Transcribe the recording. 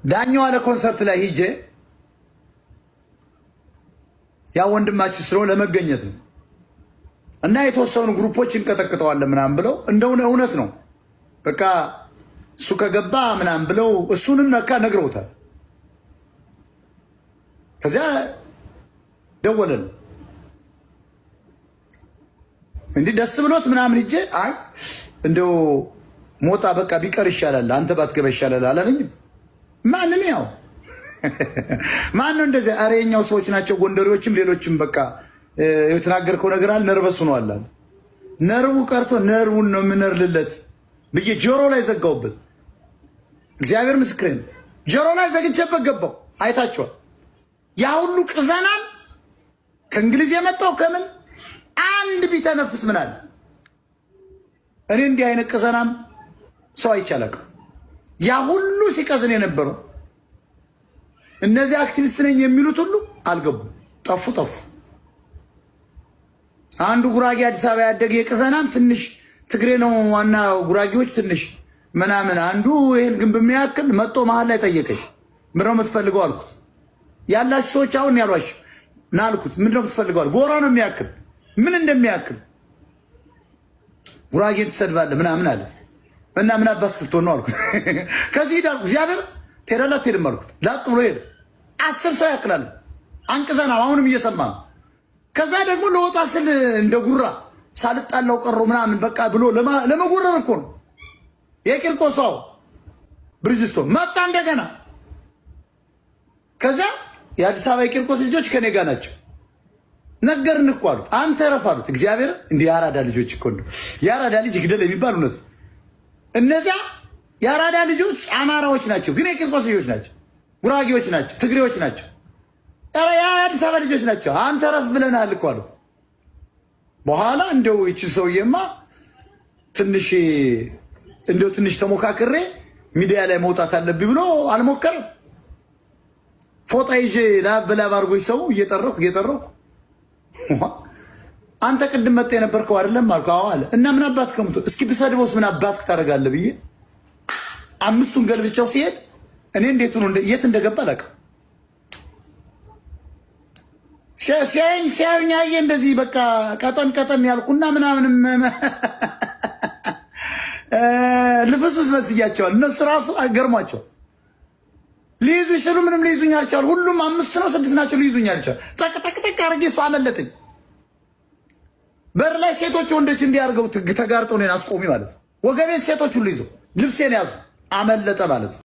ዳኛው አለ ኮንሰርት ላይ ሂጄ ያ ወንድማችን ስለው ለመገኘት ነው እና የተወሰኑ ግሩፖች እንቀጠቅጠዋለን ምናምን ብለው እንደው እውነት ነው በቃ እሱ ከገባ ምናምን ብለው እሱንም ነካ ነግረውታል። ከዚያ ደወለን እንዴ ደስ ብሎት ምናምን ሂጄ አይ እንደው ሞጣ በቃ ቢቀር ይሻላል አንተ ባትገባ ይሻላል አላለኝም። ማንን ያው ማን ነው እንደዚህ? ኧረ የኛው ሰዎች ናቸው ጎንደሬዎችም ሌሎችም በቃ የተናገርከው ነገር አለ ነርቨስ ሆኗል አለ። ነርቡ ቀርቶ ነርቡን ነው የምነርልለት ብዬ ጆሮ ላይ ዘጋውበት። እግዚአብሔር ምስክሬ ነው። ጆሮ ላይ ዘግቼበት ገባው። አይታችኋል። ያ ሁሉ ቅዘናም ከእንግሊዝ የመጣው ከምን አንድ ቢተነፍስ ምን አለ? እኔ እንዲህ አይነት ቅዘናም ሰው አይቻለቅ። ያ ሁሉ ሲቀዝን የነበረው እነዚህ አክቲቪስት ነኝ የሚሉት ሁሉ አልገቡም፣ ጠፉ። አንዱ ጉራጌ አዲስ አበባ ያደገ የቅዘናም ትንሽ ትግሬ ነው ዋና ጉራጌዎች ትንሽ ምናምን አንዱ ይሄን ግንብ የሚያክል መጥቶ መሀል ላይ ጠየቀኝ። ምንድን ነው የምትፈልገው አልኩት። ያላችሁ ሰዎች አሁን ያሏችሁ ና አልኩት። ምንድን ነው የምትፈልገው? ጎራ ነው የሚያክል ምን እንደሚያክል ጉራጌን ትሰድባለህ ምናምን አለ እና ምን አባት ክፍቶ ነው አልኩት። ከዚህ ዳር እግዚአብሔር ትሄዳለህ አትሄድም አልኩት። ላጥ ብሎ ሄደ። 10 ሰው ያክላል አንቅዘና አሁንም እየሰማ ነው። ከዛ ደግሞ ለወጣ ስል እንደ ጉራ ሳልጣላው ቀሮ ምናምን በቃ ብሎ ለመጎረር እኮ ነው። የቂርቆሳው ብሪጅስቶን መጣ እንደገና። ከዛ የአዲስ አበባ የቂርቆስ ልጆች ከኔ ጋር ናቸው። ነገርን እኮ አሉት። አንተ ረፍ አሉት። እግዚአብሔር እንዲህ የአራዳ ልጆች እኮ ነው የአራዳ ልጅ ግደል የሚባል እውነት። እነዚያ የአራዳ ልጆች አማራዎች ናቸው፣ ግን የቂርቆስ ልጆች ናቸው፣ ጉራጌዎች ናቸው፣ ትግሬዎች ናቸው። ኧረ የአዲስ አበባ ልጆች ናቸው። አንተ ረፍ ብለናል እኮ አሉት። በኋላ እንደው ይቺ ሰውዬማ ትንሽ ተሞካክሬ ሚዲያ ላይ መውጣት አለብኝ ብሎ አልሞከርም። ፎጣ ይዤ ላብ አድርጎኝ ሰው እየጠረኩ አንተ ቅድም መጣ የነበርከው አይደለም አልኩ። አዎ አለ። እና ምን አባት ከሙቶ እስኪ ብሰድበውስ ምን አባት ታደርጋለህ ብዬ 5ቱን ገልብጫው ሲሄድ እኔ እንዴት ነው የት እንደገባ አላውቅም። ሲያዩኝ አየህ እንደዚህ በቃ ቀጠን ያልኩና ምናምንም ልፍስስ መስያቸዋል። እነሱ ራሱ ገርሟቸው ሊይዙ ሲሉ ምንም ሊይዙኝ አልቻሉ። ሁሉም 5 ነው 6 ናቸው ሊይዙኝ አልቻሉ። ጠቅ አድርጌ እሱ አመለጠኝ። በር ላይ ሴቶች ወንዶች እንዲያርገው ተጋርጠው እኔን አስቆሚ ማለት ነው። ወገቤን ሴቶች ሁሉ ይዘው ልብሴን ያዙ። አመለጠ ማለት ነው።